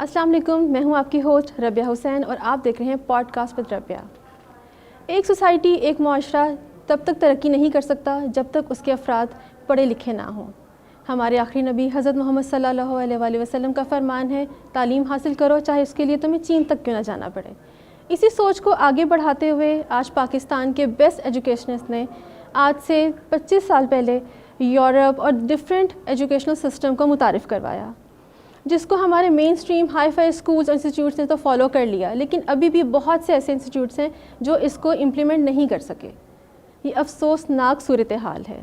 السلام علیکم، میں ہوں آپ کی ہوسٹ ربیہ حسین اور آپ دیکھ رہے ہیں پوڈ کاسٹ وذ ربیہ۔ ایک سوسائٹی، ایک معاشرہ تب تک ترقی نہیں کر سکتا جب تک اس کے افراد پڑھے لکھے نہ ہوں۔ ہمارے آخری نبی حضرت محمد صلی اللہ علیہ وآلہ وسلم کا فرمان ہے، تعلیم حاصل کرو چاہے اس کے لیے تمہیں چین تک کیوں نہ جانا پڑے۔ اسی سوچ کو آگے بڑھاتے ہوئے آج پاکستان کے بیسٹ ایجوکیشنسٹ نے آج سے 25 سال پہلے یورپ اور ڈفرینٹ ایجوکیشنل سسٹم کو متعارف کروایا، جس کو ہمارے مین اسٹریم ہائی فائی اسکولز اور انسٹیٹیوٹس نے تو فالو کر لیا، لیکن ابھی بھی بہت سے ایسے انسٹیٹیوٹس ہیں جو اس کو امپلیمنٹ نہیں کر سکے۔ یہ افسوسناک صورتحال ہے۔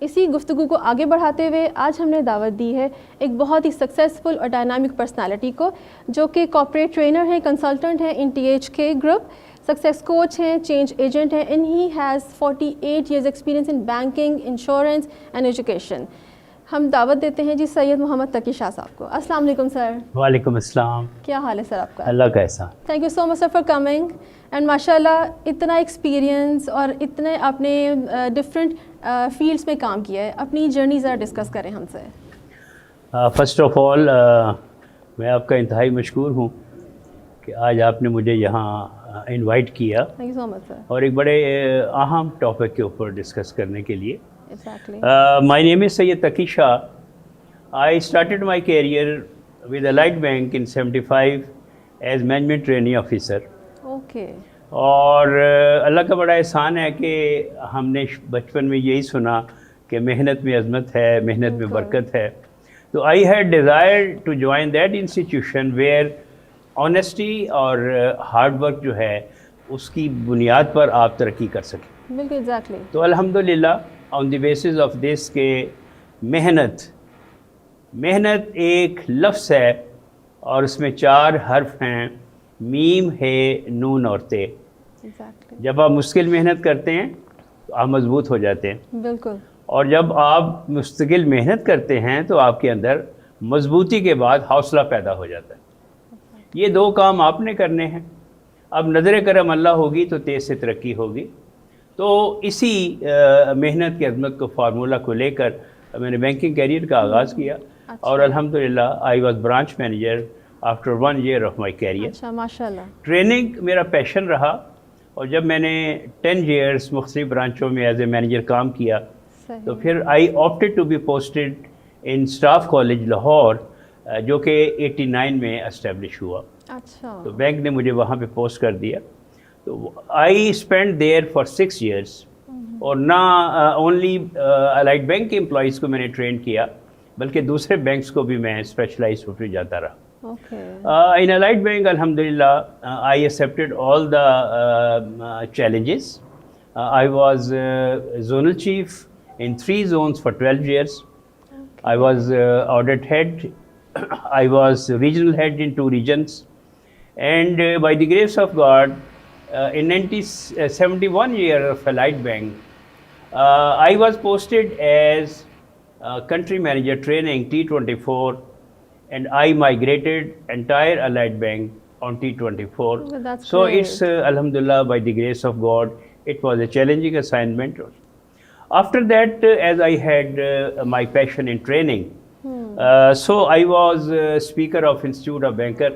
اسی گفتگو کو آگے بڑھاتے ہوئے آج ہم نے دعوت دی ہے ایک بہت ہی سکسیزفل اور ڈائنامک پرسنالٹی کو، جو کہ کارپوریٹ ٹرینر ہیں، کنسلٹنٹ ہیں ان THK گروپ، سکسیس کوچ ہیں، چینج ایجنٹ ہیں، and he has 48 years experience in banking, insurance and education. ہم دعوت دیتے ہیں جی سید محمد تقی شاہ صاحب کو۔ السلام علیکم سر۔ وعلیکم السلام۔ کیا حال ہے سر آپ کا؟ اللہ کا احسان۔ Thank you so much sir for coming, and ماشاء اللہ اتنا ایکسپیرینس اور اتنے آپ نے ڈفرینٹ فیلڈس میں کام کیا ہے، اپنی جرنی ذرا ڈسکس کریں ہم سے۔ فرسٹ آف آل میں آپ کا انتہائی مشکور ہوں کہ آج آپ نے مجھے یہاں انوائٹ کیا، تھینک یو سو مچ سر، اور ایک بڑے اہم ٹاپک کے اوپر ڈسکس کرنے کے لیے۔ Exactly. My name is Syed Taqi Shah. I started my career with Allied Bank in 75 as management trainee officer. Okay. اور اللہ کا بڑا احسان ہے کہ ہم نے بچپن میں یہی سنا کہ محنت میں عظمت ہے، محنت میں برکت ہے، تو I had desired to join that institution where honesty اور ہارڈ ورک جو ہے اس کی بنیاد پر آپ ترقی کر سکیں۔ بالکل، ایگزیکٹلی۔ تو الحمدللہ آن دی بیسس آف دس کہ محنت ایک لفظ ہے اور اس میں 4 حرف ہیں، میم ہے، نون اور تے۔ ایگزیکٹلی، جب آپ مستقل محنت کرتے ہیں تو آپ مضبوط ہو جاتے ہیں، بالکل۔ اور جب آپ مستقل محنت کرتے ہیں تو آپ کے اندر مضبوطی کے بعد حوصلہ پیدا ہو جاتا ہے۔ یہ 2 کام آپ نے کرنے ہیں۔ اب نظر کرم اللہ ہوگی تو تیز سے ترقی ہوگی۔ تو اسی محنت کی عظمت کو فارمولہ کو لے کر میں نے بینکنگ کیریئر کا آغاز کیا، اور الحمدللہ I was branch manager after 1 year of my career. اچھا، ماشاء اللہ۔ ٹریننگ میرا پیشن رہا، اور جب میں نے 10 years مختلف برانچوں میں ایز اے مینیجر کام کیا تو پھر I opted to be posted in staff college Lahore, جو کہ 89 میں اسٹیبلش ہوا۔ اچھا، تو بینک نے مجھے وہاں پہ پوسٹ کر دیا، تو I spend there for 6 years، اور نہ اونلی الائڈ بینک کے امپلائیز کو میں نے ٹرین کیا بلکہ دوسرے بینکس کو بھی میں اسپیشلائز ہوتے جاتا رہا۔ اوکے۔ ان الائڈ بینک الحمدللہ I accepted all the challenges. I was zonal chief in 3 zones for 12 years. I was audit head. I was regional head in 2 regions. And by the grace of God, in 71 year of Allied Bank, I was posted as country manager training T24, and I migrated entire Allied Bank on T24. Well, that's so great. it's alhamdulillah, by the grace of God, it was a challenging assignment. After that, as I had my passion in training, so I was speaker of Institute of Banker,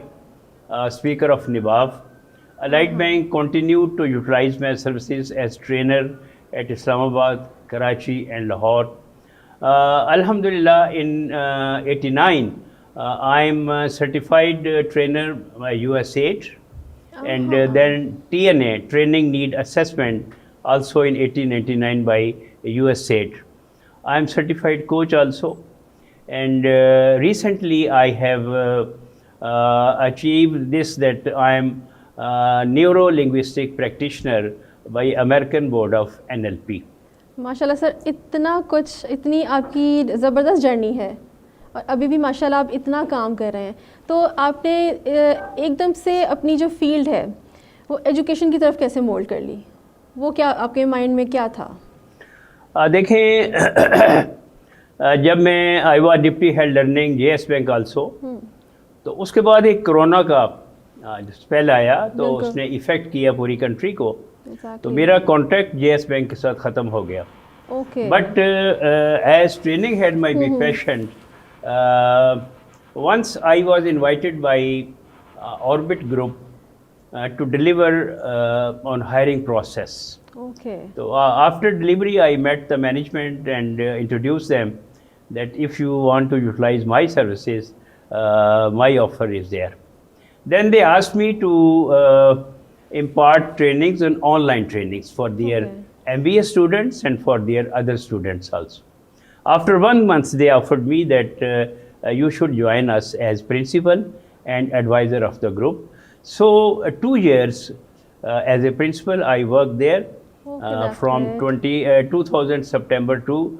speaker of NIBAF. Allied Bank continued to utilize my services as trainer at Islamabad, Karachi and Lahore. Alhamdulillah, in 89, I'm a certified trainer by USAID, and then TNA, Training Need Assessment, also in 1899 by USAID. I'm certified coach also, and recently I have achieved this, that I'm neuro-linguistic practitioner by American Board of NLP. ماشاء اللہ سر، اتنا کچھ، اتنی آپ کی زبردست journey ہے، اور ابھی بھی ماشاء اللہ آپ اتنا کام کر رہے ہیں، تو آپ نے ایک دم سے اپنی جو فیلڈ ہے وہ ایجوکیشن کی طرف کیسے مولڈ کر لی؟ وہ کیا آپ کے مائنڈ میں کیا تھا؟ دیکھیں، جب میں I was deputy head learning JS bank also, تو اس کے بعد ایک کرونا کا اسپیل آیا، تو اس نے ایفیکٹ کیا پوری کنٹری کو، تو میرا کانٹیکٹ JS بینک کے ساتھ ختم ہو گیا۔ But as training had my big passion, once I was invited by Orbit Group to deliver on hiring process. Okay. So after delivery, I met the management and introduced them that if you want to utilize my services, my offer is there. Then they asked me to impart trainings and online trainings for their MBA students and for their other students also. After 1 month, they offered me that you should join us as principal and advisor of the group. So 2 years as a principal, I worked there that's from great. 2000 September to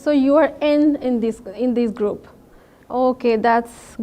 So you are in this group. Okay, that's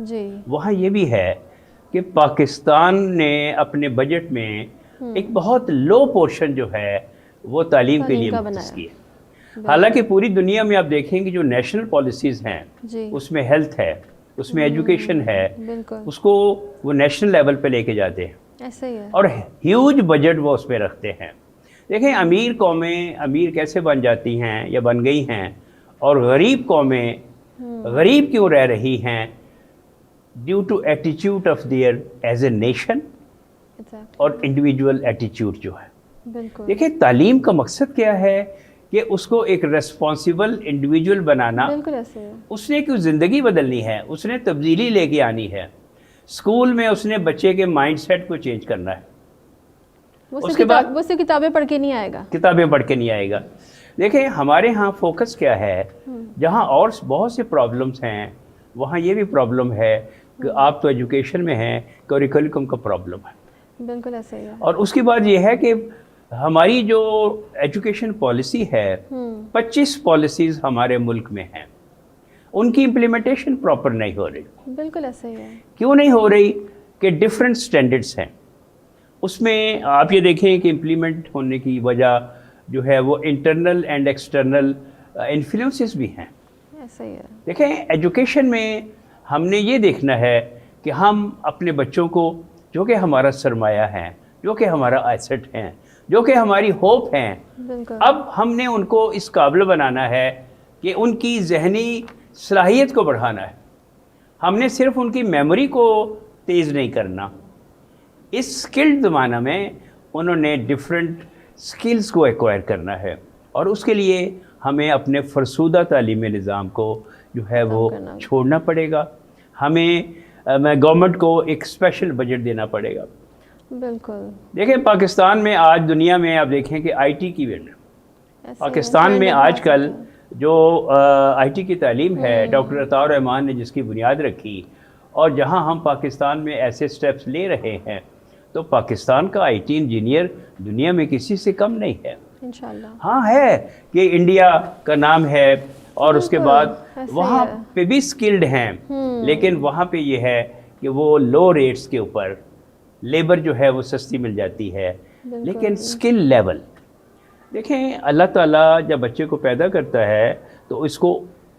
جی وہاں یہ بھی ہے کہ پاکستان نے اپنے budget میں ایک بہت لو پورشن جو ہے وہ تعلیم کے لیے مختص کی ہے. حالانکہ پوری دنیا میں آپ دیکھیں گے جو نیشنل پالیسیز ہیں جی اس میں ہیلتھ ہے, اس میں ایجوکیشن ہے, بالکل اس کو وہ نیشنل لیول پہ لے کے جاتے ہیں ایسا ہی ہے. اور ہیوج بجٹ وہ اس پہ رکھتے ہیں. دیکھیں امیر قومیں امیر کیسے بن جاتی ہیں یا بن گئی ہیں, اور غریب قومیں غریب کیوں رہ رہی ہیں, ڈیو ٹو ایٹیچیوڈ of their as a nation Exactly. اور انڈیویجول ایٹیچیوڈ جو ہے. بالکل دیکھیں تعلیم کا مقصد کیا ہے کہ اس کو ایک ریسپانسیبل انڈیویجول بنانا. بالکل ایسے ہے. اس نے کوئی زندگی بدلنی ہے, اس نے تبدیلی لے کے آنی ہے. اسکول میں اس نے بچے کے مائنڈ سیٹ کو چینج کرنا ہے. اس کے بعد وہ صرف کتابیں پڑھ کے نہیں آئے گا, کتابیں پڑھ کے نہیں آئے گا. دیکھیں ہمارے ہاں فوکس کیا ہے, جہاں اور بہت سے پرابلمس ہیں وہاں یہ بھی پرابلم ہے کہ آپ تو ایجوکیشن میں ہیں, کریکولم کا پرابلم ہے. بالکل ایسا ہی ہے. اور اس کی بات یہ ہے کہ ہماری جو ایجوکیشن پالیسی ہے 25 پالیسیز ہمارے ملک میں ہیں, ان کی امپلیمنٹیشن پراپر نہیں ہو رہی. بالکل ایسا ہی ہے. کیوں نہیں ہو رہی کہ ڈفرینٹ سٹینڈرڈس ہیں. اس میں آپ یہ دیکھیں کہ امپلیمنٹ ہونے کی وجہ جو ہے وہ انٹرنل اینڈ ایکسٹرنل انفلوئنسز بھی ہیں. ایسا ہی ہے. دیکھیں ایجوکیشن میں ہم نے یہ دیکھنا ہے کہ ہم اپنے بچوں کو, جو کہ ہمارا سرمایہ ہیں, جو کہ ہمارا ایسٹ ہیں, جو کہ ہماری ہوپ ہیں, بالکل اب ہم نے ان کو اس قابل بنانا ہے کہ ان کی ذہنی صلاحیت کو بڑھانا ہے. ہم نے صرف ان کی میموری کو تیز نہیں کرنا. اس اسکلڈ زمانہ میں انہوں نے ڈفرینٹ اسکلز کو ایکوائر کرنا ہے, اور اس کے لیے ہمیں اپنے فرسودہ تعلیمی نظام کو جو ہے وہ چھوڑنا پڑے گا. ہمیں گورنمنٹ کو ایک اسپیشل بجٹ دینا پڑے گا. بالکل. دیکھیں پاکستان میں آج دنیا میں آپ دیکھیں کہ آئی ٹی کی ویٹ, پاکستان میں آج کل جو آئی ٹی کی تعلیم ہے, ڈاکٹر عطاء الرحمان نے جس کی بنیاد رکھی, اور جہاں ہم پاکستان میں ایسے سٹیپس لے رہے ہیں تو پاکستان کا آئی ٹی انجینئر دنیا میں کسی سے کم نہیں ہے. انشاءاللہ. ہاں ہے کہ انڈیا کا نام ہے, اور اس کے بعد وہاں پہ بھی اسکلڈ ہیں, لیکن وہاں پہ یہ ہے کہ وہ لو ریٹس کے اوپر لیبر جو ہے وہ سستی مل جاتی ہے, لیکن اسکل لیول دیکھیں اللہ تعالیٰ جب بچے کو پیدا کرتا ہے تو اس کو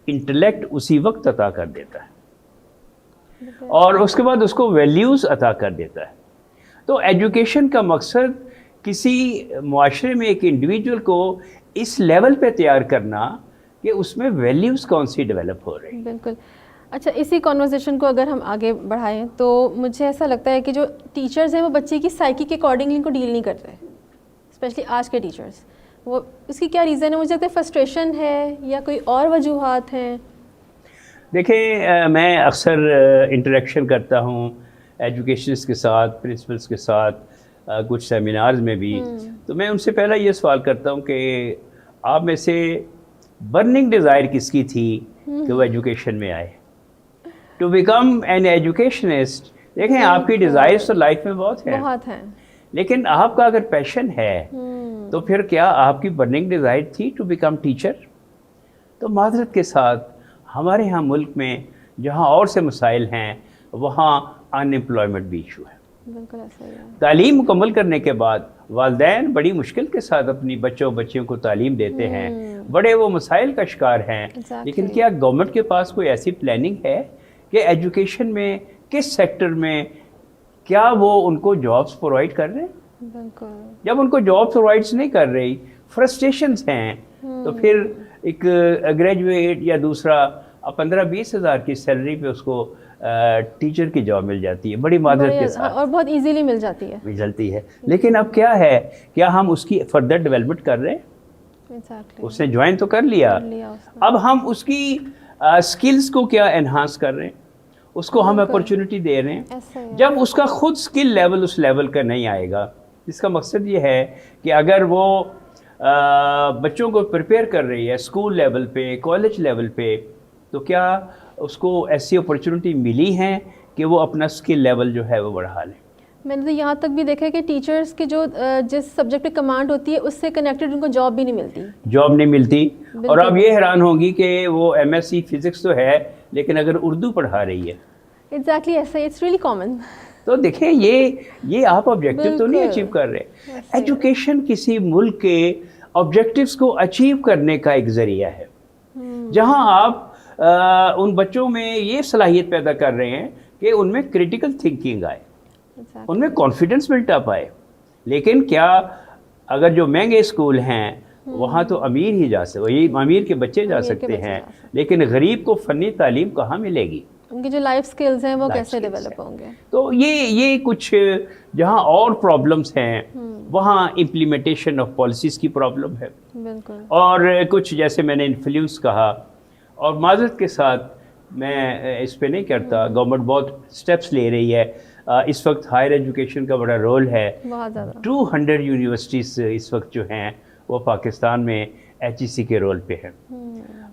انٹلیکٹ اسی وقت عطا کر دیتا ہے, اور اس کے بعد اس کو ویلیوز عطا کر دیتا ہے. تو ایجوکیشن کا مقصد کسی معاشرے میں ایک انڈیویجول کو اس لیول پہ تیار کرنا کہ اس میں ویلیوز کون سی ڈیولپ ہو رہی ہیں. بالکل. اچھا, اسی کانورسیشن کو اگر ہم آگے بڑھائیں تو مجھے ایسا لگتا ہے کہ جو ٹیچرز ہیں وہ بچے کی سائیکی کے اکارڈنگلی ان کو ڈیل نہیں کرتے, اسپیشلی آج کے ٹیچرز. وہ اس کی کیا ریزن ہے؟ مجھے لگتا ہے فرسٹریشن ہے یا کوئی اور وجوہات ہیں. دیکھیں میں اکثر انٹریکشن کرتا ہوں ایجوکیشنس کے ساتھ, پرنسپلس کے ساتھ, کچھ سیمینارز میں بھی, تو میں ان سے پہلا یہ سوال کرتا ہوں کہ آپ میں سے برننگ ڈیزائر کس کی تھی کہ وہ ایجوکیشن میں آئے, ٹو بیکم این ایجوکیشنسٹ. دیکھیں آپ کی ڈیزائرز تو لائف میں بہت ہیں, لیکن آپ کا اگر پیشن ہے تو پھر کیا آپ کی برننگ ڈیزائر تھی ٹو بیکم ٹیچر؟ تو معذرت کے ساتھ ہمارے ہاں ملک میں جہاں اور سے مسائل ہیں وہاں ان امپلائمنٹ بھی ایشو ہے. بالکل ایسا ہی ہے. تعلیم مکمل کرنے کے بعد والدین بڑی مشکل کے ساتھ اپنی بچیوں کو تعلیم دیتے ہیں, بڑے وہ مسائل کا شکار ہیں, لیکن کیا گورنمنٹ کے پاس کوئی ایسی پلاننگ ہے کہ ایجوکیشن میں کس سیکٹر میں کیا وہ ان کو جابس پرووائڈ کر رہے ہیں؟ بالکل. جب ان کو جابس پرووائڈ نہیں کر رہی, فرسٹریشنز ہیں, تو پھر ایک گریجویٹ یا دوسرا 15-20 ہزار کی سیلری پہ اس کو ٹیچر کی جاب مل جاتی ہے بڑی معذرت کے ساتھ, اور بہت ایزیلی مل جاتی ہے. لیکن اب کیا ہے, کیا ہم اس کی فردر ڈیولپمنٹ کر رہے ہیں؟ اس نے جوائن تو کر لیا, اب ہم اس کی اسکلز کو کیا انہانس کر رہے ہیں, اس کو ہم اپرچونٹی دے رہے ہیں. جب اس کا خود اسکل لیول اس لیول کا نہیں آئے گا, اس کا مقصد یہ ہے کہ اگر وہ بچوں کو پریپیئر کر رہی ہے اسکول لیول پہ, کالج لیول پہ, تو کیا اس کو ایسی اپرچونٹی ملی ہیں کہ وہ اپنا اسکل لیول جو ہے وہ بڑھا لیں؟ میں نے تو یہاں تک بھی دیکھا ہے کہ ٹیچرس کے جو جس سبجیکٹ پہ کمانڈ ہوتی ہے اس سے کنیکٹڈ ان کو جاب بھی نہیں ملتی. جاب نہیں ملتی. اور آپ یہ حیران ہوں گی کہ وہ ایم ایس سی فزکس تو ہے لیکن اگر اردو پڑھا رہی ہے. ایگزیکٹلی ایسا, اٹس ریئلی کامن. تو دیکھیں یہ آپ آبجیکٹیو تو نہیں اچیو کر رہے. ایجوکیشن کسی ملک کے آبجیکٹیوز کو اچیو کرنے کا ایک ذریعہ ہے جہاں آپ ان بچوں میں یہ صلاحیت پیدا کر رہے ہیں کہ ان میں کریٹیکل تھنکنگ آئے, ان میں کانفیڈنس بلٹ اپ آئے. لیکن کیا اگر جو مہنگے اسکول ہیں وہاں تو امیر ہی جا سکتے, وہی امیر کے بچے جا سکتے ہیں, لیکن غریب کو فنی تعلیم کہاں ملے گی؟ ان کی جو لائف سکلز ہیں وہ کیسے ڈیولپ ہوں گے؟ تو یہ کچھ جہاں اور پرابلمس ہیں وہاں امپلیمنٹیشن آف پالیسیز کی پرابلم ہے. بالکل. اور کچھ جیسے میں نے انفلوئنس کہا, اور معذرت کے ساتھ میں اس پہ نہیں کرتا, گورنمنٹ بہت سٹیپس لے رہی ہے. اس وقت ہائر ایجوکیشن کا بڑا رول ہے. بہت زیادہ. 200 یونیورسٹیز اس وقت جو ہیں وہ پاکستان میں ایچ ای سی کے رول پہ ہیں.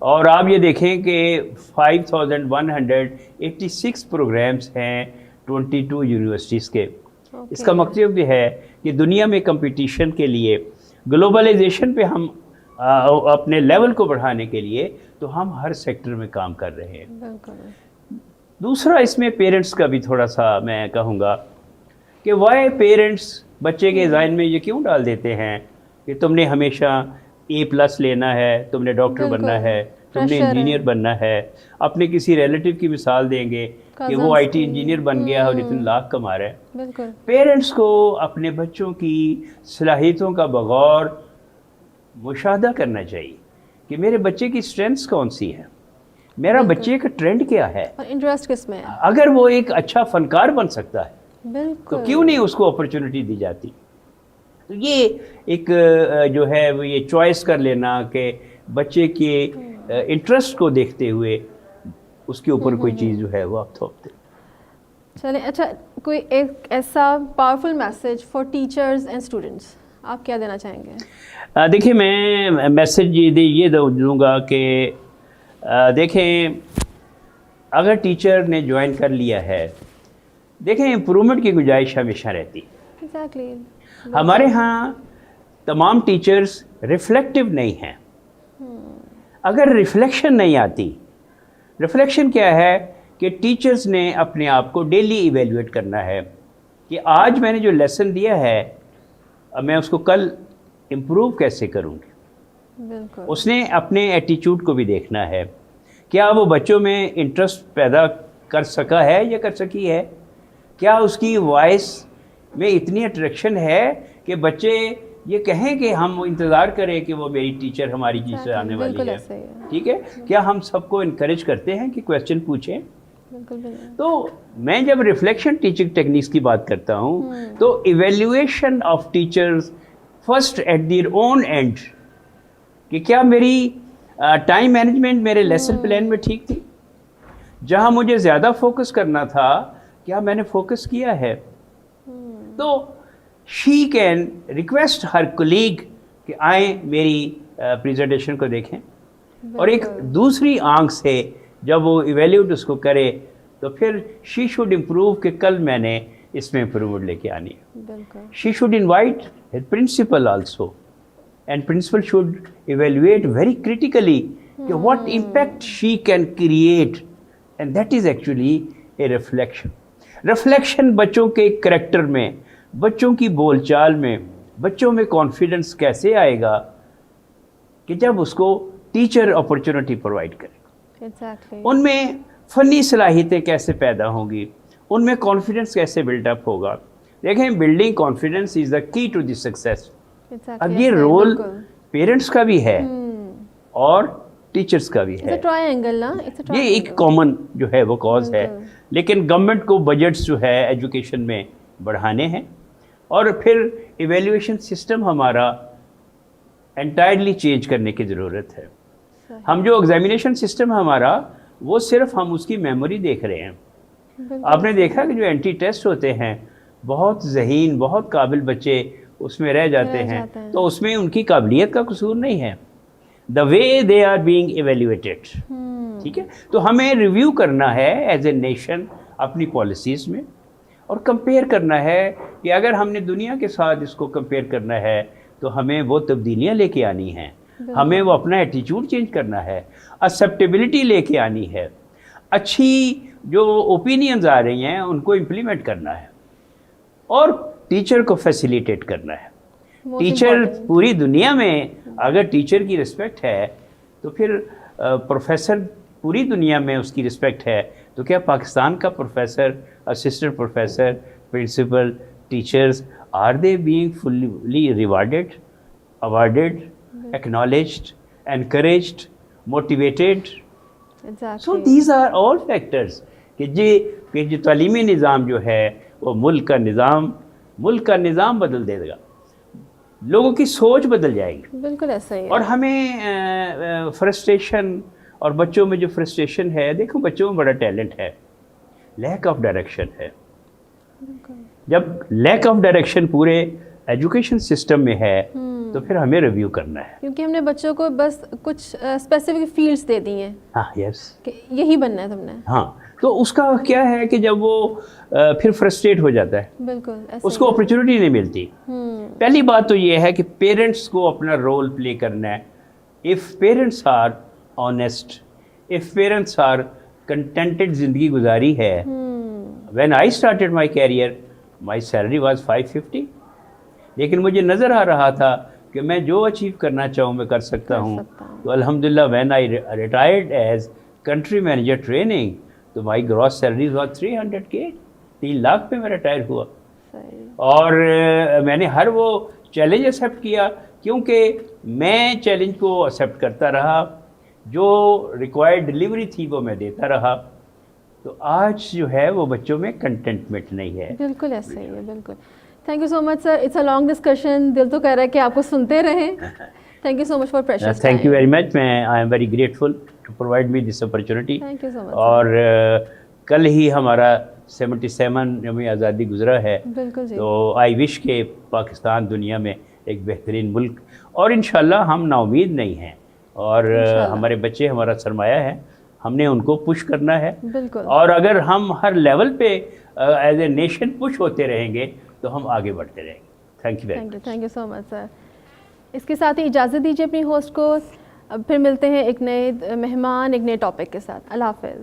اور آپ یہ دیکھیں کہ 5186 پروگرامز ہیں 22 یونیورسٹیز کے. اس کا مقصد یہ ہے کہ دنیا میں کمپٹیشن کے لیے, گلوبلائزیشن پہ ہم اپنے لیول کو بڑھانے کے لیے تو ہم ہر سیکٹر میں کام کر رہے ہیں. دوسرا اس میں پیرنٹس کا بھی تھوڑا سا میں کہوں گا کہ وائی پیرنٹس بچے کے ذہن میں یہ کیوں ڈال دیتے ہیں کہ تم نے ہمیشہ A+ لینا ہے, تم نے ڈاکٹر بننا ہے, تم نے انجینئر بننا ہے. اپنے کسی ریلیٹیو کی مثال دیں گے کہ وہ آئی ٹی انجینئر بن گیا اور اتنے لاکھ کما رہا ہے. پیرنٹس کو اپنے بچوں کی صلاحیتوں کا بغور مشاہدہ کرنا چاہیے کہ میرے بچے کی اسٹرینتھس کون سی ہیں, میرا بچے کا ٹرینڈ کیا ہے, اور انٹرسٹ کس میں ہے. اگر وہ ایک اچھا فنکار بن سکتا ہے بالکل, تو کیوں نہیں اس کو اپرچونٹی دی جاتی. تو یہ ایک جو ہے وہ یہ چوائس کر لینا کہ بچے کے انٹرسٹ کو دیکھتے ہوئے اس کے اوپر کوئی چیز جو ہے وہ آپ تھوپ دیں. چلیں, اچھا کوئی ایک ایسا powerful message for teachers and students آپ کیا دینا چاہیں گے؟ دیکھیں میں میسج یہ دوں گا کہ دیکھیں اگر ٹیچر نے جوائن کر لیا ہے, دیکھیں امپرومنٹ کی گنجائش ہمیشہ رہتی ہے. ایگزیکٹلی. ہمارے ہاں تمام ٹیچرز ریفلیکٹیو نہیں ہیں. اگر ریفلیکشن نہیں آتی, ریفلیکشن کیا ہے کہ ٹیچرز نے اپنے آپ کو ڈیلی ایویلیویٹ کرنا ہے کہ آج میں نے جو لیسن دیا ہے میں اس کو کل امپروو کیسے کروں گی. بالکل. اس نے اپنے ایٹیچیوڈ کو بھی دیکھنا ہے, کیا وہ بچوں میں انٹرسٹ پیدا کر سکا ہے یا کر سکی ہے, کیا اس کی وائس میں اتنی اٹریکشن ہے کہ بچے یہ کہیں کہ ہم انتظار کریں کہ وہ میری ٹیچر ہماری ٹیچر آنے والی ہے. ٹھیک ہے, کیا ہم سب کو انکریج کرتے ہیں کہ کویسچن پوچھیں. تو میں جب ریفلیکشن ٹیچنگ ٹیکنیکس کی بات کرتا ہوں تو evaluation of teachers first at their own end, کہ کیا میری ٹائم مینجمنٹ میرے لیسن پلان میں ٹھیک تھی, جہاں مجھے زیادہ فوکس کرنا تھا کیا میں نے فوکس کیا ہے. تو she can request Hare colleague کہ آئیں میری پریزنٹیشن کو دیکھیں, اور ایک دوسری آنکھ سے جب وہ ایویلیوٹ اس کو کرے تو پھر شی شوڈ امپروو کہ کل میں نے اس میں امپروومنٹ لے کے آنی ہے. She should invite principal also, and principal should evaluate very critically کہ what impact she can create, and that is actually a reflection. Reflection بچوں کے کریکٹر میں, بچوں کی بول چال میں, بچوں میں کانفیڈنس کیسے آئے گا کہ جب اس کو ٹیچر اپرچونٹی پرووائڈ کرے. ان میں فنی صلاحیتیں کیسے پیدا ہوں گی, ان میں کانفیڈنس کیسے بلڈ اپ ہوگا. دیکھیں بلڈنگ کانفیڈنس از دا کی ٹو دی سکسیس. اب یہ رول پیرنٹس کا بھی ہے اور ٹیچرس کا بھی ہے. یہ ایک کامن جو ہے وہ کاز ہے, لیکن گورنمنٹ کو بجٹس جو ہے ایجوکیشن میں بڑھانے ہیں, اور پھر ایویلیویشن سسٹم ہمارا انٹائرلی چینج کرنے کی ضرورت ہے. ہم جو ایگزامینیشن سسٹم ہمارا وہ صرف ہم اس کی میموری دیکھ رہے ہیں. آپ نے دیکھا کہ جو اینٹی ٹیسٹ ہوتے ہیں بہت ذہین بہت قابل بچے اس میں رہ جاتے ہیں, تو اس میں ان کی قابلیت کا قصور نہیں ہے, دا وے دے آر بینگ ایویلیویٹیڈ. ٹھیک ہے, تو ہمیں ریویو کرنا ہے ایز اے نیشن اپنی پالیسیز میں, اور کمپیئر کرنا ہے کہ اگر ہم نے دنیا کے ساتھ اس کو کمپیئر کرنا ہے تو ہمیں وہ تبدیلیاں لے کے آنی ہیں, ہمیں وہ اپنا ایٹیچیوڈ چینج کرنا ہے, ایکسیپٹیبلٹی لے کے آنی ہے, اچھی جو اوپینینز آ رہی ہیں ان کو امپلیمنٹ کرنا ہے, اور ٹیچر کو فیسیلیٹیٹ کرنا ہے. ٹیچر پوری دنیا میں اگر ٹیچر کی رسپیکٹ ہے تو پھر پروفیسر پوری دنیا میں اس کی رسپیکٹ ہے, تو کیا پاکستان کا professor, assistant professor, principal, teachers, are they being fully rewarded, awarded, acknowledged, encouraged, motivated? So these are all factors کہ جو تعلیمی نظام جو ہے وہ ملک کا نظام بدل دے گا, لوگوں کی سوچ بدل جائے گی. بالکل ایسا ہی ہے. اور ہمیں فرسٹریشن, اور بچوں میں جو فرسٹریشن ہے, دیکھو بچوں میں بڑا ٹیلنٹ ہے, لیک آف ڈائریکشن ہے. جب لیک آف ڈائریکشن پورے ایجوکیشن سسٹم میں ہے تو پھر ہمیں ریویو کرنا ہے, کیونکہ ہم نے بچوں کو بس کچھ اسپیسیفک فیلڈس دے دی ہیں. ہاں یس, کہ یہی بننا ہے تم نے. ہاں, تو اس کا کیا ہے کہ جب وہ پھر فرسٹریٹ ہو جاتا ہے, بالکل اس کو اپرچونیٹی نہیں ملتی. پہلی بات تو یہ ہے کہ پیرنٹس کو اپنا رول پلے کرنا ہے. If parents are honest, if parents are contented زندگی گزاری ہے. When I started my career my salary was 550, لیکن مجھے نظر آ رہا تھا کہ میں جو اچیو کرنا چاہوں میں کر سکتا ہوں. تو الحمدللہ when I retired as country manager training تو my gross salary was 300K, 3 lakh پہ میں ریٹائر ہوا. اور میں نے ہر وہ چیلنج ایکسیپٹ کیا, کیونکہ میں چیلنج کو ایکسیپٹ کرتا رہا, جو ریکوائرڈ ڈلیوری تھی وہ میں دیتا رہا. تو آج جو ہے وہ بچوں میں کنٹینٹمنٹ نہیں ہے. بالکل ایسا ہی ہے, بالکل. Thank you so much sir, it's a long discussion, دل تو کہہ رہا ہے کہ آپ کو سنتے رہیں. Thank you so much for precious. Thank you very much, میں I am very grateful to provide me this opportunity. Thank you so much. اور کل ہی ہمارا 77 یوم آزادی گزرا ہے. بالکل جی. تو آئی وش کہ پاکستان دنیا میں ایک بہترین ملک, اور انشاءاللہ ہم نا امید نہیں ہیں, اور ہمارے بچے ہمارا سرمایہ ہے, ہم نے ان کو پش کرنا ہے. بالکل. اور اگر ہم ہر لیول پہ ایز اے نیشن پش ہوتے رہیں گے تو ہم آگے بڑھتے رہیں گے. Thank you very much. Thank you so much sir. اس کے ساتھ ہی اجازت دیجیے اپنی ہوسٹ کو, اب پھر ملتے ہیں ایک نئے مہمان ایک نئے ٹاپک کے ساتھ. اللہ حافظ.